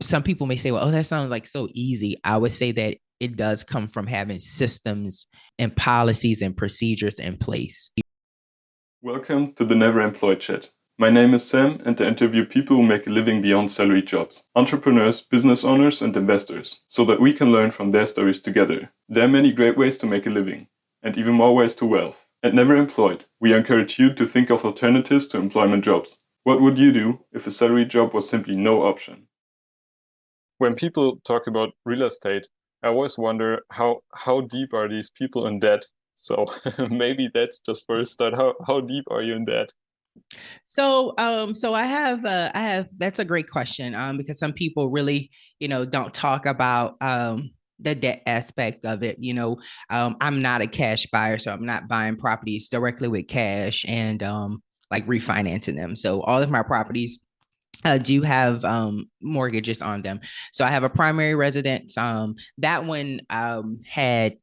some people may say, well, oh, that sounds like so easy. I would say that it does come from having systems and policies and procedures in place. Welcome to the Never Employed Chat. My name is Sam, and I interview people who make a living beyond salary jobs, entrepreneurs, business owners, and investors, so that we can learn from their stories together. There are many great ways to make a living, and even more ways to wealth. At Never Employed, we encourage you to think of alternatives to employment jobs. What would you do if a salary job was simply no option? When people talk about real estate, I always wonder how deep are these people in debt? So maybe that's just first start. How deep are you in debt? So I have, that's a great question, because some people really, don't talk about, the debt aspect of it. I'm not a cash buyer, so I'm not buying properties directly with cash and, like refinancing them. So all of my properties do have mortgages on them. So I have a primary residence. That one had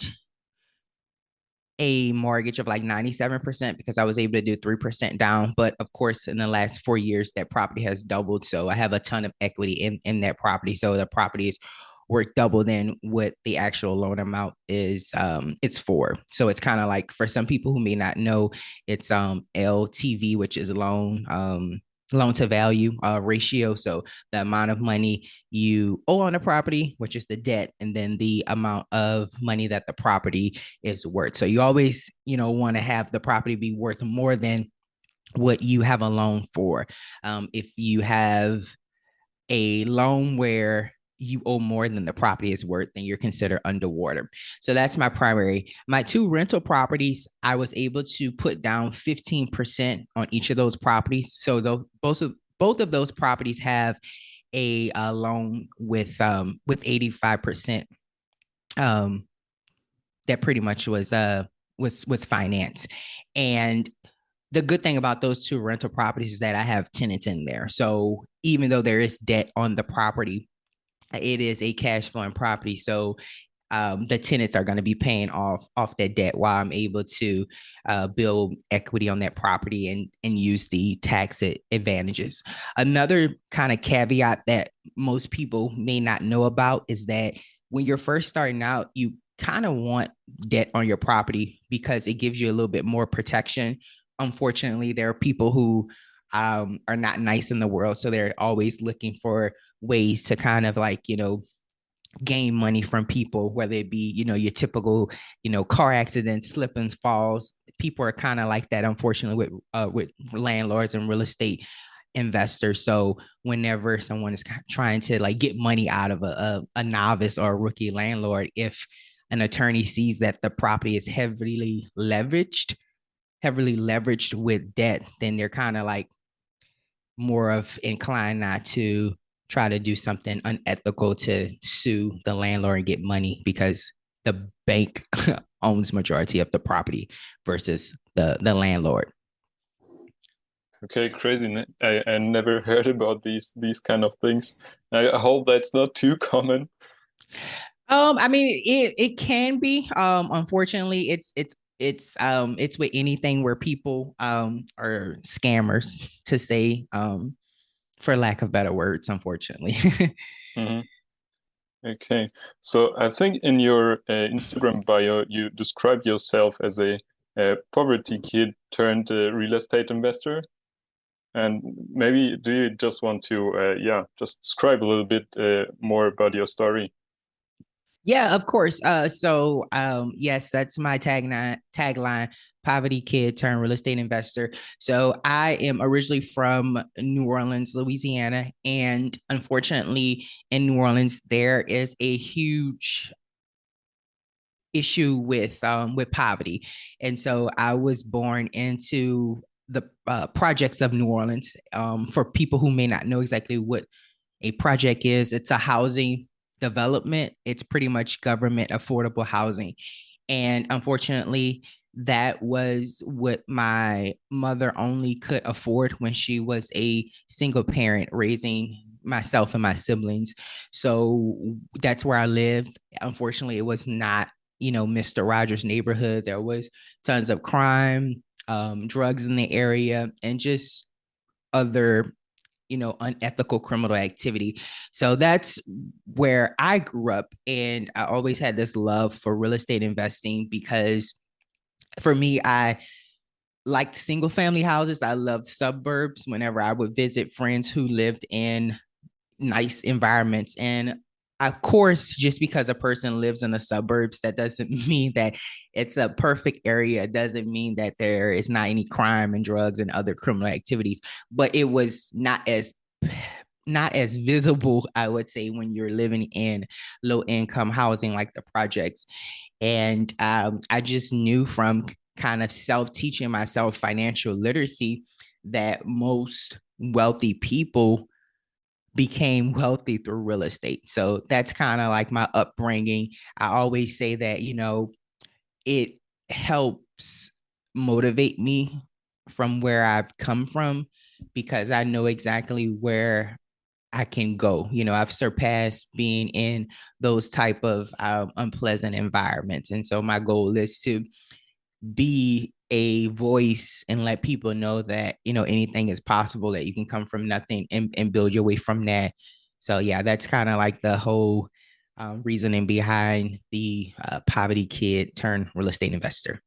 a mortgage of like 97% because I was able to do 3% down. But of course, in the last 4 years, that property has doubled. So I have a ton of equity in that property. So the property is worth double than what the actual loan amount is it's for. So it's kind of like, for some people who may not know, it's LTV, which is loan to value ratio. So the amount of money you owe on the property, which is the debt, and then the amount of money that the property is worth. So you always, want to have the property be worth more than what you have a loan for. If you have a loan where you owe more than the property is worth, then you're considered underwater. So that's my primary. My two rental properties, I was able to put down 15% on each of those properties. So both of those properties have a loan with 85% um that pretty much was finance. And the good thing about those two rental properties is that I have tenants in there. So even though there is debt on the property, it is a cash flowing property. So the tenants are going to be paying off that debt while I'm able to build equity on that property and use the tax advantages. Another kind of caveat that most people may not know about is that when you're first starting out, you kind of want debt on your property because it gives you a little bit more protection. Unfortunately, there are people who are not nice in the world, so they're always looking for ways to kind of like, gain money from people, whether it be, your typical, car accidents, slip and falls. People are kind of like that, unfortunately, with landlords and real estate investors. So whenever someone is trying to like get money out of a novice or a rookie landlord, if an attorney sees that the property is heavily leveraged with debt, then they're kind of like more of inclined not to try to do something unethical to sue the landlord and get money because the bank owns majority of the property versus the landlord. Okay, crazy. I never heard about these kind of things. I hope that's not too common. I mean, it can be. Unfortunately, it's with anything where people are scammers, to say, for lack of better words, unfortunately. Mhm. Okay, so I think in your Instagram bio, you describe yourself as a poverty kid turned real estate investor. And maybe do you just want to, yeah, just describe a little bit more about your story? Yeah, of course. Yes, that's my tagline, poverty kid turned real estate investor. So I am originally from New Orleans, Louisiana, and unfortunately in New Orleans there is a huge issue with poverty. And so I was born into the projects of New Orleans. For people who may not know exactly what a project is, it's a housing development. It's pretty much government affordable housing. And unfortunately, that was what my mother only could afford when she was a single parent raising myself and my siblings. So that's where I lived. Unfortunately, it was not, Mr. Rogers' neighborhood. There was tons of crime, drugs in the area, and just other, unethical criminal activity. So that's where I grew up. And I always had this love for real estate investing because for me, I liked single family houses. I loved suburbs whenever I would visit friends who lived in nice environments. And of course, just because a person lives in the suburbs, that doesn't mean that it's a perfect area. It doesn't mean that there is not any crime and drugs and other criminal activities. But it was not as visible, I would say, when you're living in low income housing like the projects. And I just knew from kind of self teaching myself financial literacy that most wealthy people became wealthy through real estate. So that's kind of like my upbringing. I always say that, it helps motivate me from where I've come from because I know exactly where I can go. I've surpassed being in those type of unpleasant environments. And so my goal is to be a voice and let people know that anything is possible, that you can come from nothing and build your way from that. So yeah, that's kind of like the whole reasoning behind the poverty kid turned real estate investor.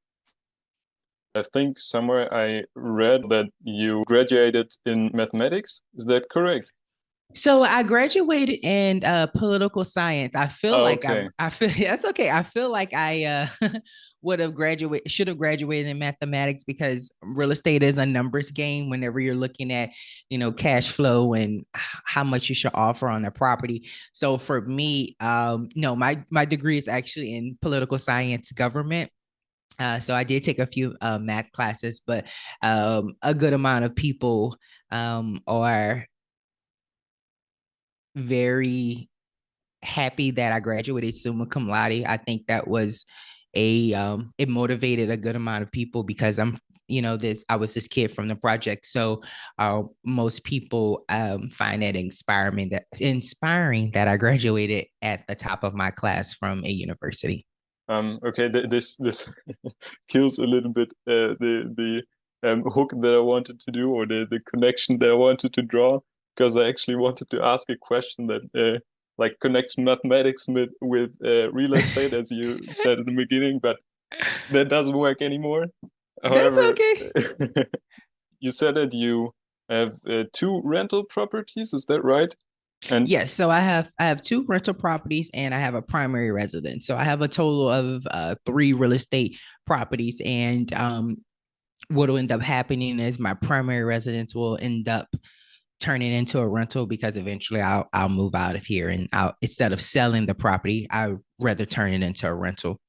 I think somewhere I read that you graduated in mathematics. Is that correct? So I graduated in political science. I feel like Okay. I feel that's okay. I feel like I should have graduated in mathematics because real estate is a numbers game whenever you're looking at, cash flow and how much you should offer on a property. So for me, no, my degree is actually in political science government. So I did take a few math classes, but a good amount of people are very happy that I graduated summa cum laude. I think that was it motivated a good amount of people because I was this kid from the project. So most people find that inspiring that I graduated at the top of my class from a university. Okay, this kills a little bit the hook that I wanted to do, or the connection that I wanted to draw, because I actually wanted to ask a question that like connects mathematics with real estate, as you said in the beginning, but that doesn't work anymore. That's However, okay. you said that you have two rental properties, is that right? And Yes, so I have two rental properties and I have a primary residence. So I have a total of three real estate properties, and what will end up happening is my primary residence will end up turning into a rental because eventually I'll move out of here, and I'll, instead of selling the property, I would rather turn it into a rental.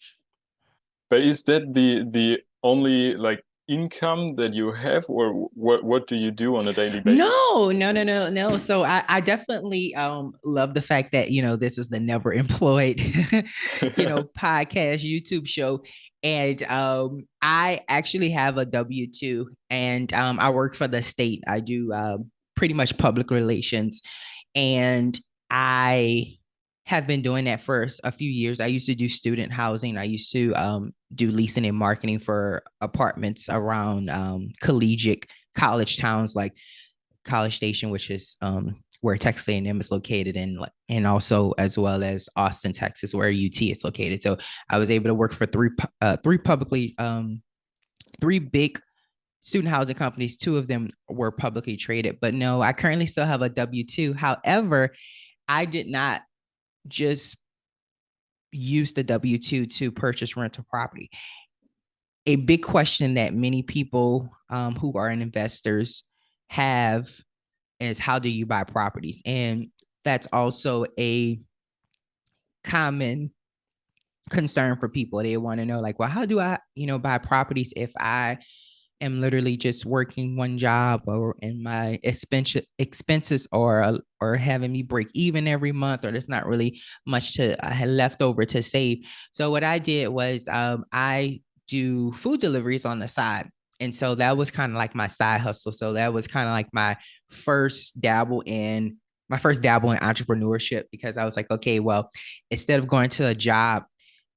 but is that the only like income that you have, or what do you do on a daily basis? No, no, no, no, no. So I definitely love the fact that this is the never employed podcast YouTube show. And I actually have a W-2, and I work for the state. I do pretty much public relations, and I have been doing that for a few years. I used to do student housing. I used to do leasing and marketing for apartments around collegiate college towns like College Station, which is where Texas A&M is located, and also as well as Austin, Texas, where UT is located. So I was able to work for three big student housing companies. Two of them were publicly traded, but no, I currently still have a W-2. However, I did not just use the W-2 to purchase rental property. A big question that many people who are investors have is, how do you buy properties? And that's also a common concern for people. They want to know, like, well, how do I, buy properties if I am literally just working one job, or in my expenses or having me break even every month, or there's not really much to I had left over to save. So what I did was I do food deliveries on the side. And so that was kind of like my side hustle. So that was kind of like first dabble in my first dabble in entrepreneurship, because I was like, okay, well, instead of going to a job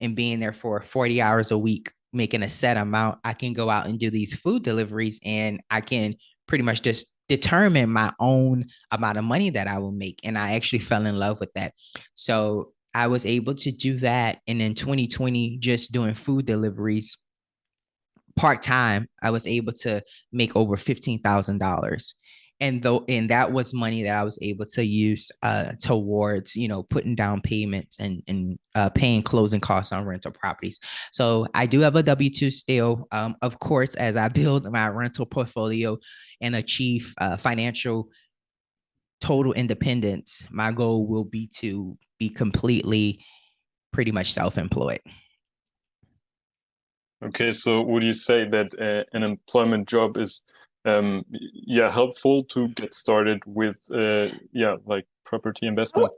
and being there for 40 hours a week, making a set amount, I can go out and do these food deliveries, and I can pretty much just determine my own amount of money that I will make. And I actually fell in love with that. So I was able to do that. And in 2020, just doing food deliveries part time, I was able to make over $15,000. And that was money that I was able to use towards, putting down payments and paying closing costs on rental properties. So I do have a W-2 still. Of course, as I build my rental portfolio and achieve financial total independence, my goal will be to be completely pretty much self-employed. Okay, so would you say that an employment job is helpful to get started with like property investment?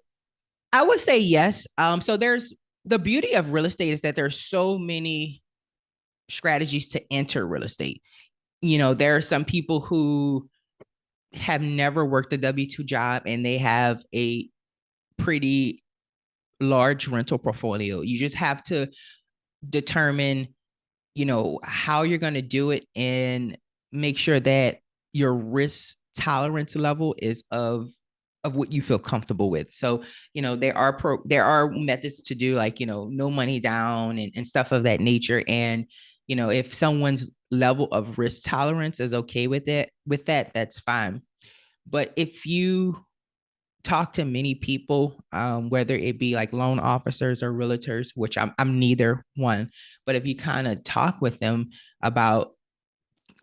I would say yes. So there's the beauty of real estate is that there's so many strategies to enter real estate. There are some people who have never worked a W-2 job and they have a pretty large rental portfolio. You just have to determine, how you're going to do it and make sure that your risk tolerance level is of what you feel comfortable with. So, there are methods to do, like, no money down and stuff of that nature. And, if someone's level of risk tolerance is okay with that, that's fine. But if you talk to many people, whether it be like loan officers or realtors, which I'm neither one, but if you kind of talk with them about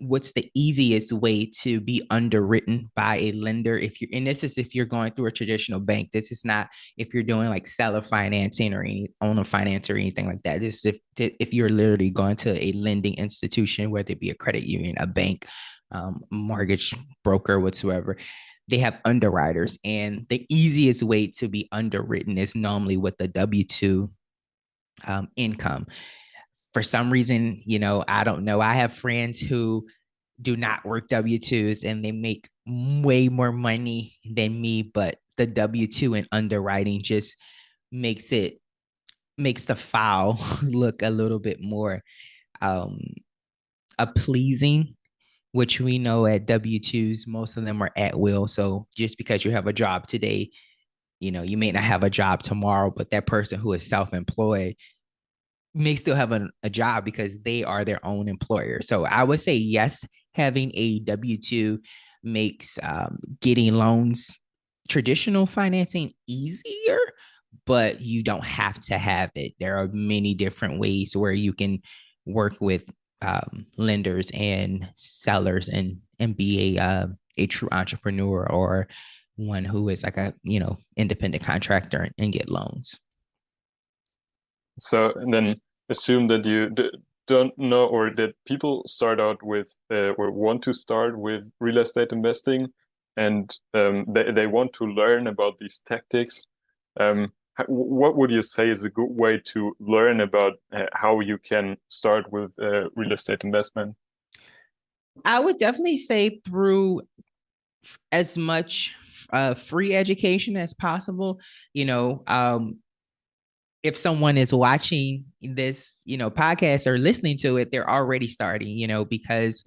what's the easiest way to be underwritten by a lender, if you're, and this is if you're going through a traditional bank, this is not if you're doing like seller financing or any owner finance or anything like that. This is if you're literally going to a lending institution, whether it be a credit union, a bank, mortgage broker, whatsoever. They have underwriters, and the easiest way to be underwritten is normally with the W-2 income. For some reason, I don't know. I have friends who do not work W-2s and they make way more money than me, but the W-2 and underwriting just makes the file look a little bit more um pleasing, which we know at W-2s, most of them are at will. So just because you have a job today, you may not have a job tomorrow, but that person who is self-employed may still have a job because they are their own employer. So I would say yes, having a W-2 makes getting loans, traditional financing, easier, but you don't have to have it. There are many different ways where you can work with lenders and sellers and be a true entrepreneur or one who is like a independent contractor and get loans. So, and then assume that you don't know, or that people start out with or want to start with real estate investing, and they want to learn about these tactics. What would you say is a good way to learn about how you can start with real estate investment? I would definitely say through as much free education as possible. If someone is watching this, podcast or listening to it, they're already starting, because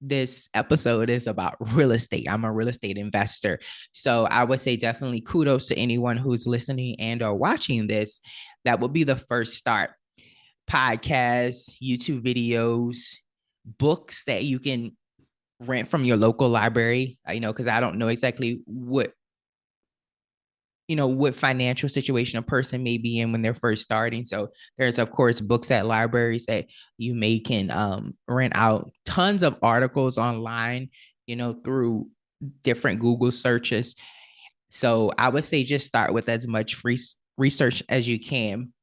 this episode is about real estate. I'm a real estate investor. So I would say definitely kudos to anyone who's listening and or watching this. That would be the first start. Podcasts, YouTube videos, books that you can rent from your local library, because I don't know exactly what financial situation a person may be in when they're first starting. So there's of course books at libraries that you may can rent out, tons of articles online, through different Google searches. So I would say just start with as much free research as you can.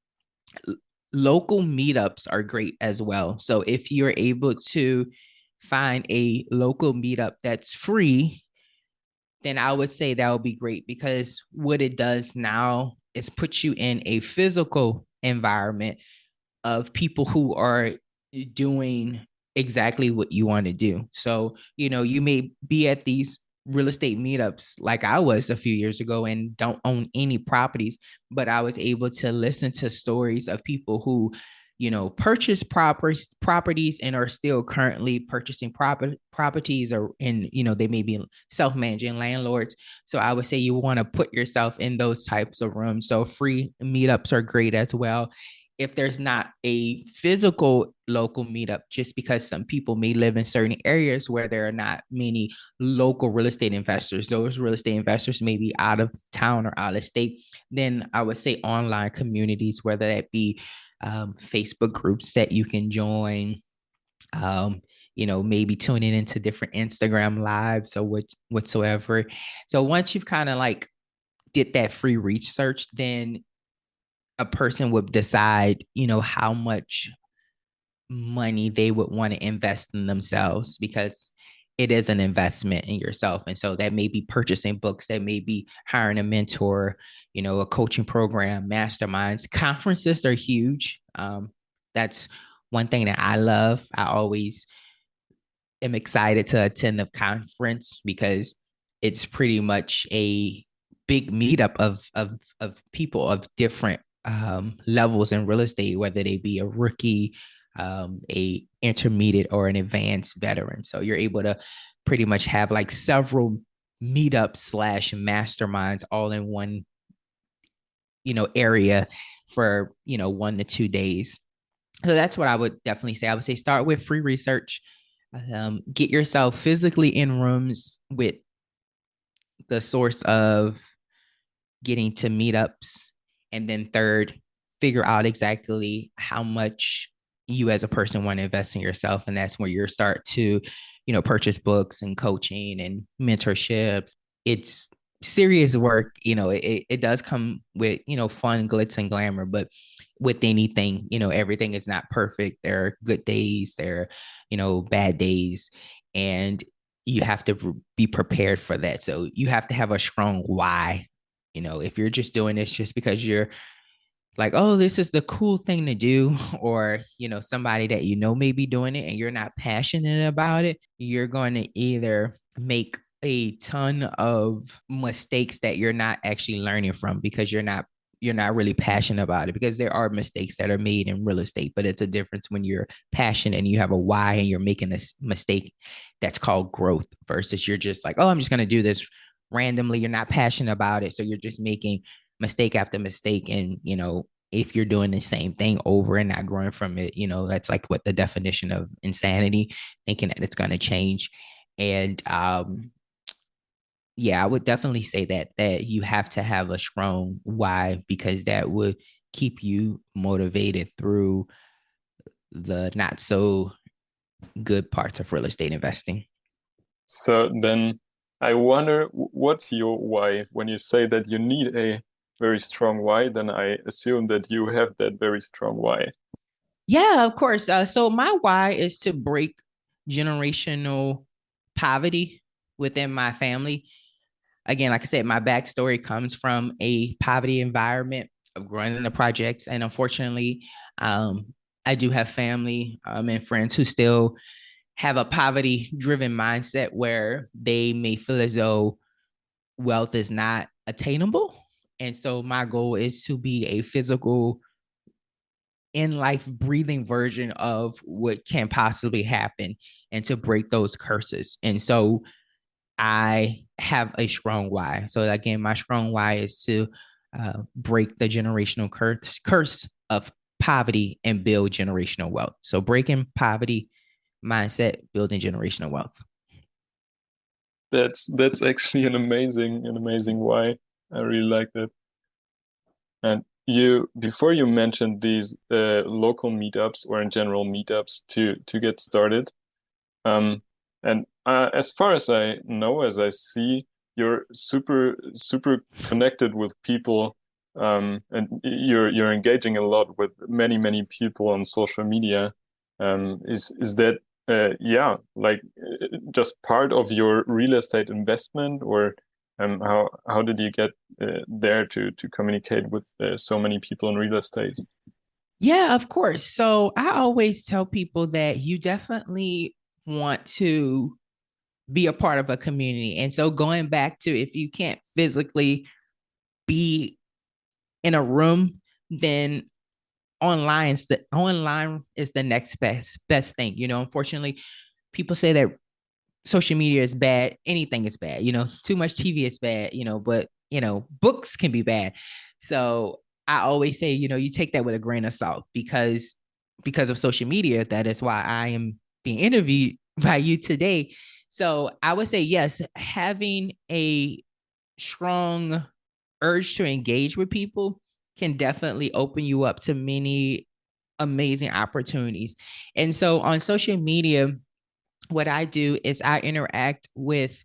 Local meetups are great as well. So if you're able to find a local meetup that's free, then I would say that would be great, because what it does now is put you in a physical environment of people who are doing exactly what you want to do. So, you may be at these real estate meetups like I was a few years ago and don't own any properties, but I was able to listen to stories of people who purchase properties and are still currently purchasing properties, or in, they may be self-managing landlords. So I would say you want to put yourself in those types of rooms. So free meetups are great as well. If there's not a physical local meetup, just because some people may live in certain areas where there are not many local real estate investors, those real estate investors may be out of town or out of state, then I would say online communities, whether that be Facebook groups that you can join, maybe tuning into different Instagram lives or whatsoever. So once you've kind of like did that free research, then a person would decide, how much money they would want to invest in themselves, because it is an investment in yourself. And so that may be purchasing books, that may be hiring a mentor, a coaching program, masterminds. Conferences are huge. That's one thing that I love. I always am excited to attend a conference because it's pretty much a big meetup of people of different levels in real estate, whether they be a rookie, a intermediate, or an advanced veteran. So you're able to pretty much have like several meetups slash masterminds all in one, area for, 1 to 2 days. So that's what I would definitely say. I would say start with free research, get yourself physically in rooms with the source of getting to meetups. And then third, figure out exactly how much you as a person want to invest in yourself. And that's where you start to, purchase books and coaching and mentorships. It's serious work. It does come with, fun, glitz and glamour, but with anything, everything is not perfect. There are good days, there are, bad days. And you have to be prepared for that. So you have to have a strong why. If you're just doing this just because you're like, oh, this is the cool thing to do, or, somebody that may be doing it and you're not passionate about it, you're going to either make a ton of mistakes that you're not actually learning from because you're not really passionate about it, because there are mistakes that are made in real estate, but it's a difference when you're passionate and you have a why and you're making this mistake that's called growth, versus you're just like, oh, I'm just going to do this randomly. You're not passionate about it. So you're just making mistake after mistake. And, if you're doing the same thing over and not growing from it, that's like what the definition of insanity, thinking that it's going to change. And, yeah, I would definitely say that you have to have a strong why, because that would keep you motivated through the not so good parts of real estate investing. So then I wonder, what's your why? When you say that you need a very strong why, then I assume that you have that very strong why. Yeah, of course. So my why is to break generational poverty within my family. Again, like I said, my backstory comes from a poverty environment of growing in the projects. And unfortunately, I do have family and friends who still have a poverty driven mindset where they may feel as though wealth is not attainable. And so my goal is to be a physical, in life, breathing version of what can possibly happen and to break those curses. And so I have a strong why. So again, my strong why is to break the generational curse of poverty and build generational wealth. So breaking poverty mindset, building generational wealth. That's actually an amazing why. I really like that. And you, before you mentioned these local meetups or in general meetups to get started, and as far as I know, as I see, you're super connected with people, and you're engaging a lot with many people on social media. Is that yeah, like just part of your real estate investment, or how did you get there to communicate with so many people in real estate? Yeah, of course. So I always tell people that you definitely want to be a part of a community. And so going back to, if you can't physically be in a room, then online is the next best thing. Unfortunately, people say that social media is bad, anything is bad, too much TV is bad, but books can be bad. So I always say, you take that with a grain of salt, because of social media. That is why I am being interviewed by you today. So I would say yes, having a strong urge to engage with people can definitely open you up to many amazing opportunities. And so on social media, what I do is I interact with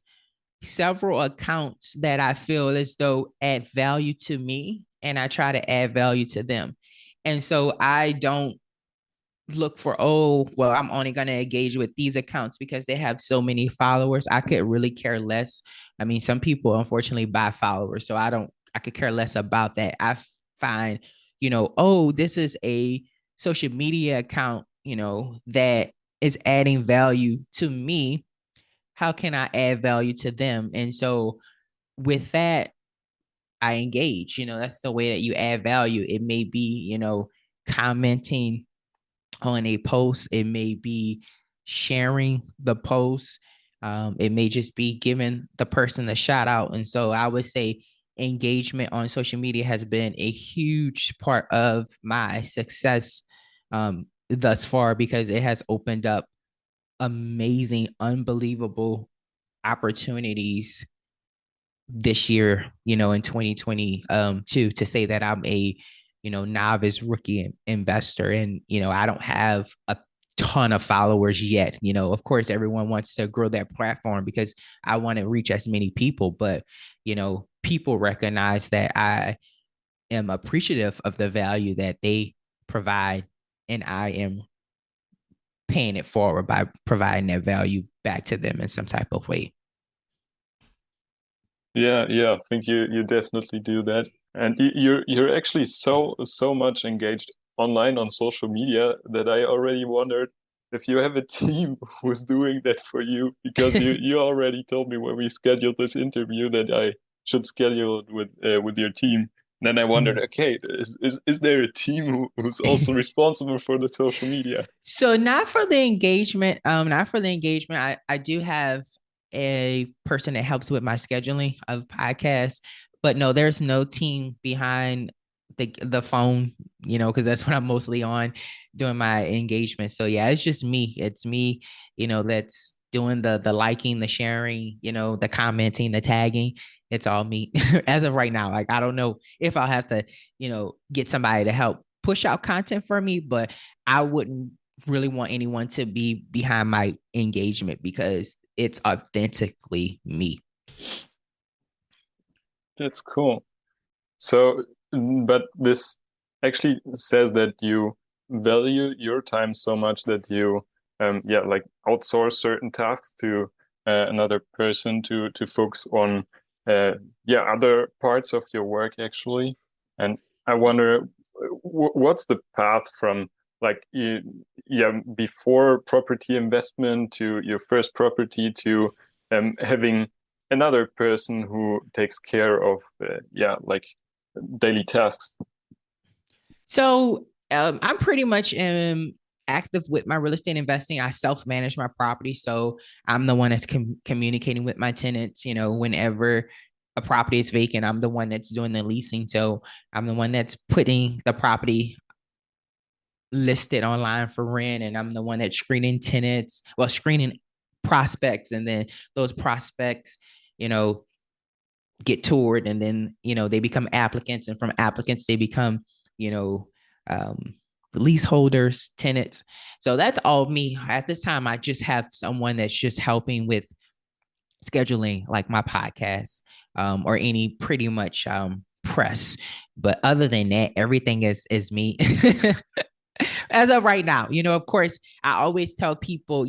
several accounts that I feel as though add value to me, and I try to add value to them. And so I don't look for, oh, well, I'm only going to engage with these accounts because they have so many followers. I could really care less. I mean, some people unfortunately buy followers, so I could care less about that. I find, oh, this is a social media account, that is adding value to me. How can I add value to them? And so with that, I engage. That's the way that you add value. It may be, commenting on a post, it may be sharing the post, it may just be giving the person a shout out. And so I would say engagement on social media has been a huge part of my success thus far, because it has opened up amazing, unbelievable opportunities this year, in 2022, to say that I'm a, novice rookie investor. And, I don't have a ton of followers yet. Of course, everyone wants to grow their platform because I want to reach as many people, but, people recognize that I am appreciative of the value that they provide, and I am paying it forward by providing that value back to them in some type of way. Yeah, I think you definitely do that. And you're actually so much engaged online on social media that I already wondered if you have a team who's doing that for you, because you already told me when we scheduled this interview that I should schedule it with your team. Then I wondered, okay, is there a team who's also responsible for the social media? So not for the engagement. I do have a person that helps with my scheduling of podcasts, but no, there's no team behind the phone, because that's what I'm mostly on doing my engagement. So yeah, it's just me. It's me, that's doing the liking, the sharing, the commenting, the tagging. It's all me as of right now. Like, I don't know if I'll have to, get somebody to help push out content for me, but I wouldn't really want anyone to be behind my engagement because it's authentically me. That's cool. So, but this actually says that you value your time so much that you, yeah, like outsource certain tasks to another person to focus on, yeah, other parts of your work actually. And I wonder, what's the path from like, yeah, before property investment to your first property to having another person who takes care of, yeah, like daily tasks. So I'm pretty much active with my real estate investing. I self manage my property, so I'm the one that's communicating with my tenants. Whenever a property is vacant, I'm the one that's doing the leasing. So I'm the one that's putting the property listed online for rent, and I'm the one that's screening tenants, well, screening prospects, and then those prospects, you know, get toured, and then they become applicants, and from applicants they become you know um, leaseholders, tenants. So that's all me at this time. I just have someone that's just helping with scheduling, like my podcast, or any pretty much press. But other than that, everything is me. As of right now. Of course, I always tell people,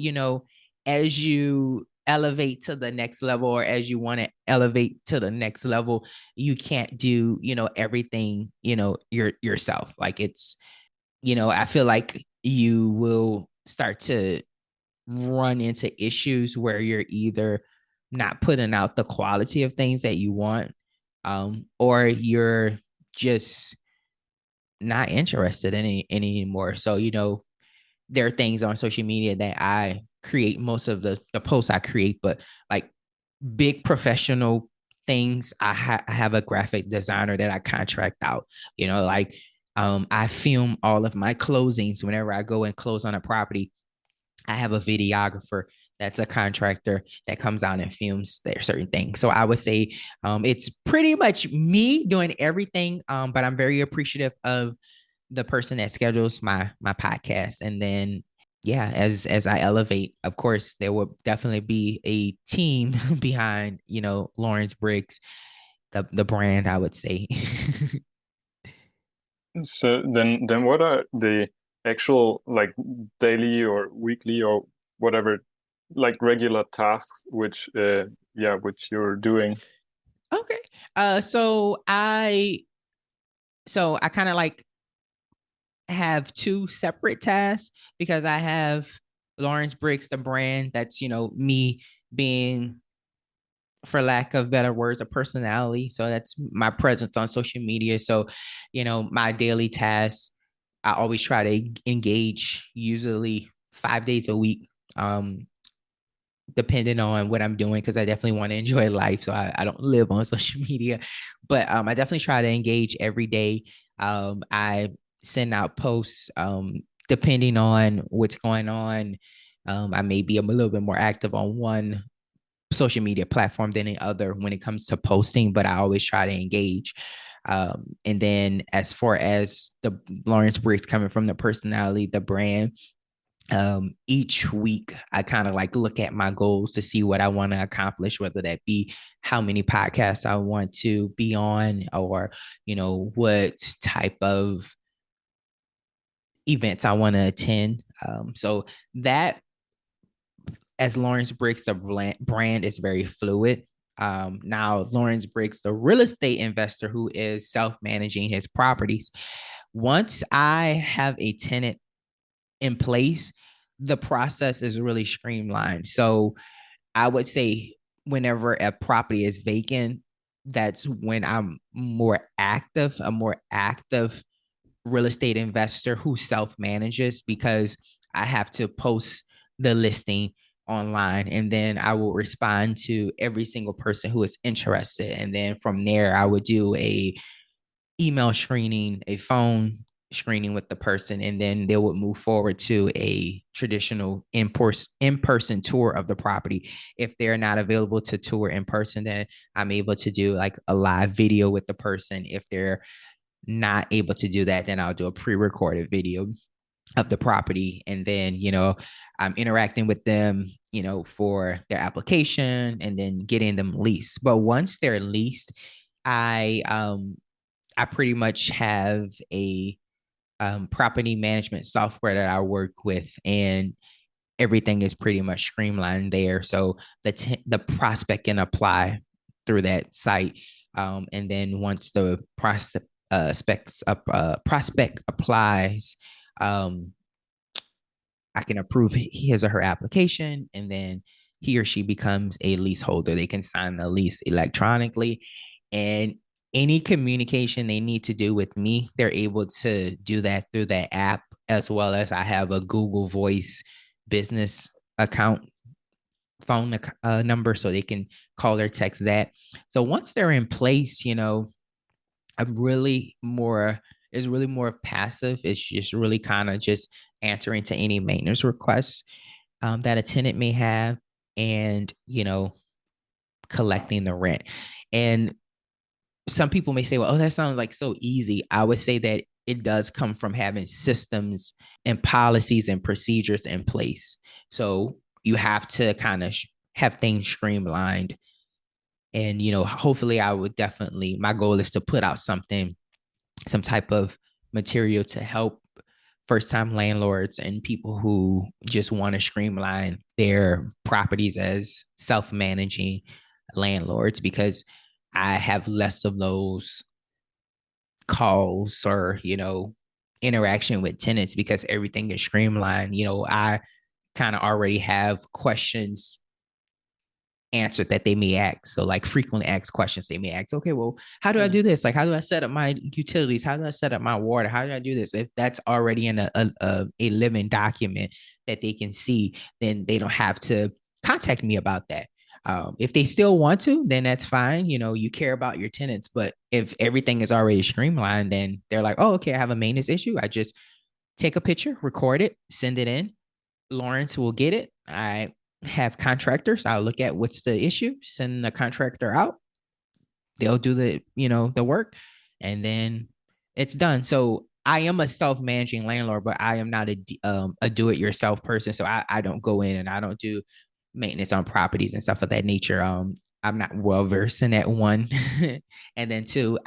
as you elevate to the next level, or as you want to elevate to the next level, you can't do, everything, yourself. Like, it's, I feel like you will start to run into issues where you're either not putting out the quality of things that you want, or you're just not interested in anymore. So, there are things on social media that I create, most of the posts I create, but like big professional things, I have a graphic designer that I contract out, like I film all of my closings whenever I go and close on a property. I have a videographer that's a contractor that comes out and films their certain things. So I would say it's pretty much me doing everything, but I'm very appreciative of the person that schedules my podcast. And then yeah, as I elevate, of course, there will definitely be a team behind, Lawrence Briggs, the brand, I would say. So then what are the actual like daily or weekly or whatever like regular tasks which yeah which you're doing? Okay. So I kind of like have two separate tasks because I have Lawrence Briggs, the brand, that's, me being, for lack of better words, a personality. So that's my presence on social media. So, my daily tasks, I always try to engage, usually 5 days a week, depending on what I'm doing, because I definitely want to enjoy life. So I don't live on social media, but I definitely try to engage every day. I send out posts, depending on what's going on. I may be a little bit more active on one social media platform than the other when it comes to posting, but I always try to engage. And then as far as the Lawrence Briggs, coming from the personality, the brand, each week I kind of like look at my goals to see what I want to accomplish, whether that be how many podcasts I want to be on, or what type of events I want to attend. So that, as Lawrence Briggs, the brand is very fluid. Now, Lawrence Briggs, the real estate investor who is self managing his properties, once I have a tenant in place, the process is really streamlined. So I would say whenever a property is vacant, that's when I'm a more active real estate investor who self manages, because I have to post the listing online, and then I will respond to every single person who is interested. And then from there, I would do a email screening, a phone screening with the person, and then they would move forward to a traditional in-person tour of the property. If they're not available to tour in person, then I'm able to do like a live video with the person. If they're not able to do that, then I'll do a pre-recorded video of the property. And then, I'm interacting with them, for their application, and then getting them leased. But once they're leased, I pretty much have a property management software that I work with, and everything is pretty much streamlined there. So the prospect can apply through that site, and then once the prospect applies, um, I can approve his or her application, and then he or she becomes a leaseholder. They can sign the lease electronically, and any communication they need to do with me, they're able to do that through that app, as well as I have a Google Voice business account phone number, so they can call or text that. So once they're in place, I'm really more is really more passive. It's just really kind of just answering to any maintenance requests that a tenant may have, and collecting the rent. And some people may say, well, oh, that sounds like so easy. I would say that it does come from having systems and policies and procedures in place. So you have to kind of have things streamlined. And, hopefully I would definitely, my goal is to put out something, some type of material to help first time landlords and people who just want to streamline their properties as self managing landlords, because I have less of those calls or, interaction with tenants, because everything is streamlined. I kind of already have questions answered that they may ask. So like frequently asked questions they may ask, okay, well, how do I Mm. do this? Like, how do I set up my utilities? How do I set up my water? How do I do this? If that's already in a living document that they can see, then they don't have to contact me about that. If they still want to, then that's fine. You know, you care about your tenants, but if everything is already streamlined, then they're like, oh, okay, I have a maintenance issue. I just take a picture, record it, send it in. Lawrence will get it. I have contractors. I'll look at what's the issue, send the contractor out. They'll do the work, and then it's done. So I am a self-managing landlord, but I am not a do-it-yourself person. So I don't go in and I don't do maintenance on properties and stuff of that nature. I'm not well versed in that one. And then two,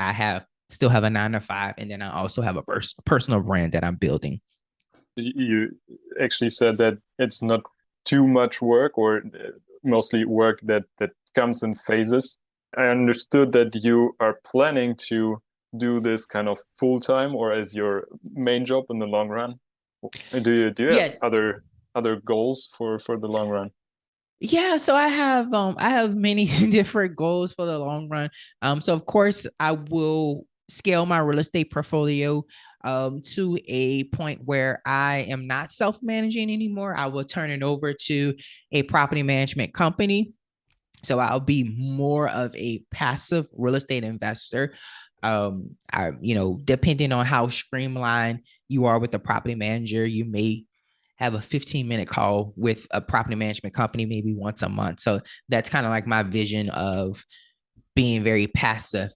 still have a 9 to 5, and then I also have a personal brand that I'm building. You actually said that it's not too much work, or mostly work that comes in phases. I understood that you are planning to do this kind of full time or as your main job in the long run. Do you have Yes. other goals for the long run? Yeah, so I have many different goals for the long run. So of course I will scale my real estate portfolio to a point where I am not self-managing anymore. I will turn it over to a property management company. So I'll be more of a passive real estate investor. Depending on how streamlined you are with the property manager, you may have a 15-minute call with a property management company maybe once a month. So that's kind of like my vision of being very passive.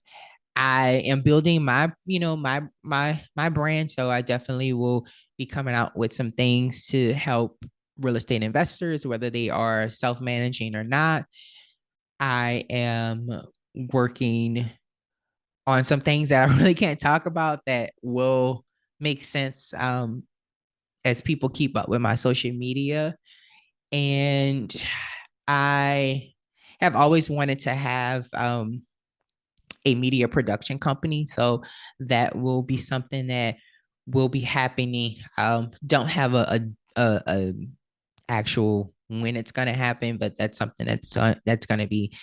I am building my brand, so I definitely will be coming out with some things to help real estate investors, whether they are self-managing or not. I am working on some things that I really can't talk about that will make sense as people keep up with my social media. And I have always wanted to have a media production company. So that will be something that will be happening. Don't have a actual when it's going to happen, but that's something that's going to be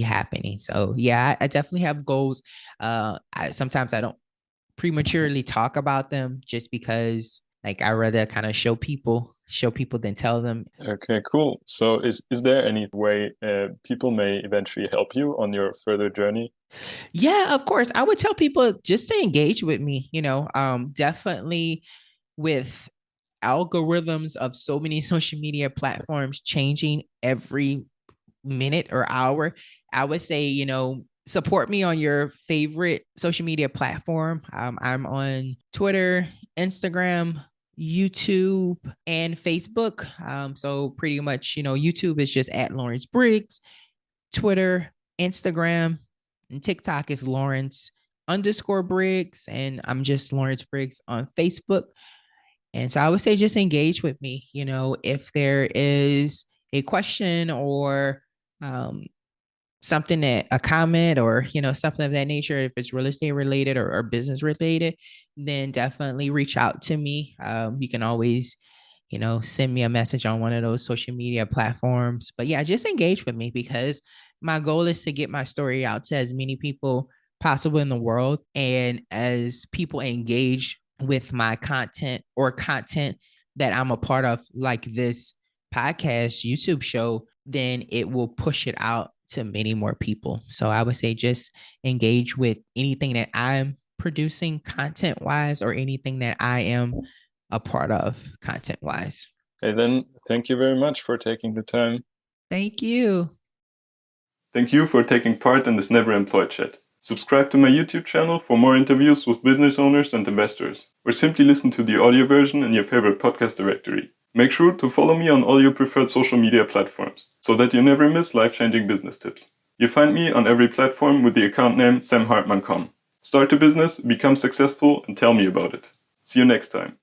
happening. So yeah, I definitely have goals. Sometimes I don't prematurely talk about them just because like I rather kind of show people than tell them. Okay, cool. So is there any way people may eventually help you on your further journey? Yeah, of course. I would tell people just to engage with me, definitely with algorithms of so many social media platforms changing every minute or hour. I would say, support me on your favorite social media platform. I'm on Twitter, Instagram, YouTube, and Facebook. So pretty much, YouTube is just at Lawrence Briggs, Twitter, Instagram, and TikTok is Lawrence_Briggs, and I'm just Lawrence Briggs on Facebook. And so I would say just engage with me. If there is a question or um, something that a comment or something of that nature, if it's real estate related or business related, then definitely reach out to me. You can always send me a message on one of those social media platforms. But yeah, just engage with me because my goal is to get my story out to as many people possible in the world. And as people engage with my content or content that I'm a part of, like this podcast, YouTube show, then it will push it out to many more people. So I would say just engage with anything that I'm producing content wise or anything that I am a part of content wise. Okay, then thank you very much for taking the time. Thank you. Thank you for taking part in this Never Employed chat. Subscribe to my YouTube channel for more interviews with business owners and investors, or simply listen to the audio version in your favorite podcast directory. Make sure to follow me on all your preferred social media platforms, so that you never miss life-changing business tips. You find me on every platform with the account name samhartmann.com. Start a business, become successful, and tell me about it. See you next time.